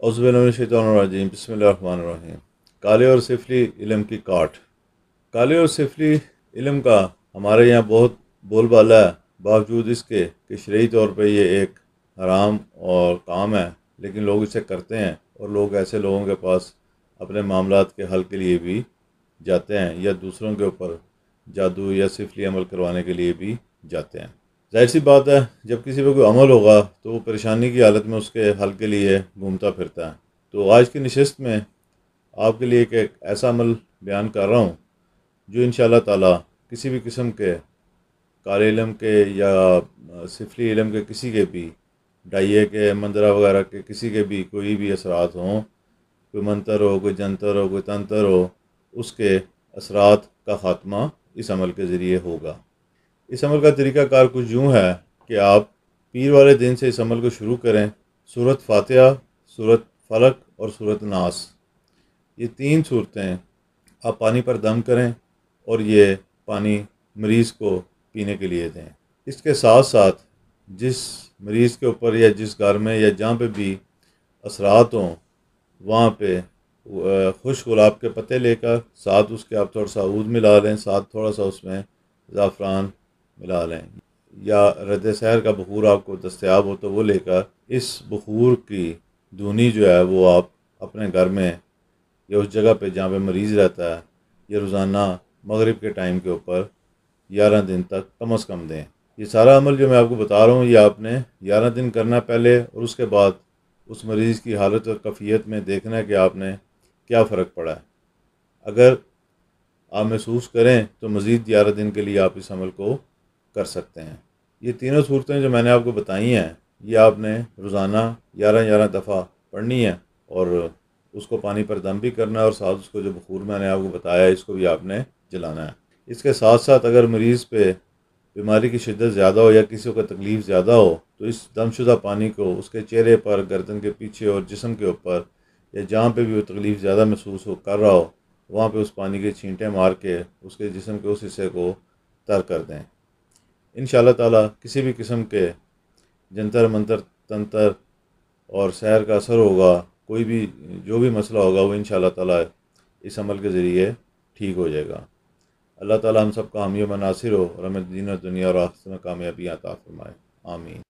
औज़ुबिल्लाहिमिनश्शैतानिर्रजीम बिस्मिल्लाहिर्रहमानिर्रहीम। काले और सिफली इल्म की काट। काले और सिफली इल्म का हमारे यहाँ बहुत बोलबाला है, बावजूद इसके कि शरई तौर पे ये एक हराम और काम है, लेकिन लोग इसे करते हैं और लोग ऐसे लोगों के पास अपने मामलात के हल के लिए भी जाते हैं या दूसरों के ऊपर जादू या सिफली अमल करवाने के लिए भी जाते हैं। जाहिर सी बात है, जब किसी पे कोई अमल होगा तो वो परेशानी की हालत में उसके हल के लिए घूमता फिरता है। तो आज की नशिस्त में आपके लिए एक ऐसा अमल बयान कर रहा हूँ जो इंशाअल्लाह ताला किसी भी किस्म के काले इल्म के या सिफली इल्म के किसी के भी डाइये के मंदरा वगैरह के किसी के भी कोई भी असरात हों, कोई मंतर हो, कोई जंतर हो, कोई तंतर हो, उसके असरात का ख़ात्मा इस अमल के ज़रिए होगा। इस अमल का तरीक़ाकार कुछ यूँ है कि आप पीर वाले दिन से इस अमल को शुरू करें। सूरत फातिहा, सूरत फलक और सूरत नास, ये 3 सूरतें आप पानी पर दम करें और ये पानी मरीज़ को पीने के लिए दें। इसके साथ साथ जिस मरीज़ के ऊपर या जिस घर में या जहाँ पे भी असरात हों, वहाँ पे खुश गुलाब के पत्ते लेकर साथ उसके आप थोड़ा सा ऊद मिला लें, साथ थोड़ा सा उसमें ज़ाफ़रान मिला लें, या रद्द सहर का बखूर आपको दस्तयाब हो तो वो लेकर इस बखूर की धुनी जो है वो आप अपने घर में या उस जगह पे जहाँ पे मरीज़ रहता है, ये रोज़ाना मगरिब के टाइम के ऊपर 11 दिन तक कम अज़ कम दें। ये सारा अमल जो मैं आपको बता रहा हूँ ये आपने 11 दिन करना पहले, और उसके बाद उस मरीज़ की हालत और कैफियत में देखना है कि आपने क्या फ़र्क पड़ा है। अगर आप महसूस करें तो मज़ीद 11 दिन के लिए आप इस अमल को कर सकते हैं। ये तीनों सूरतें जो मैंने आपको बताई हैं ये आपने रोज़ाना 11-11 दफ़ा पढ़नी है और उसको पानी पर दम भी करना है, और साथ उसको जो बखूर मैंने आपको बताया इसको भी आपने जलाना है। इसके साथ साथ अगर मरीज़ पे बीमारी की शिद्दत ज़्यादा हो या किसी को तकलीफ़ ज़्यादा हो तो इस दमशुदा पानी को उसके चेहरे पर, गर्दन के पीछे और जिस्म के ऊपर या जहाँ पे भी वो तकलीफ़ ज़्यादा महसूस हो कर रहा हो वहाँ पे उस पानी के छींटे मार के उसके जिस्म के उस हिस्से को तर कर दें। इंशाअल्लाह ताला किसी भी किस्म के जंतर मंतर तंत्र और सहर का असर होगा, कोई भी जो भी मसला होगा वो इंशाअल्लाह ताला इस अमल के ज़रिए ठीक हो जाएगा। अल्लाह ताला हम सब का हामी व नासिर हो और हमें दीन और दुनिया और आखिरत में कामयाबी अता फरमाए। आमीन।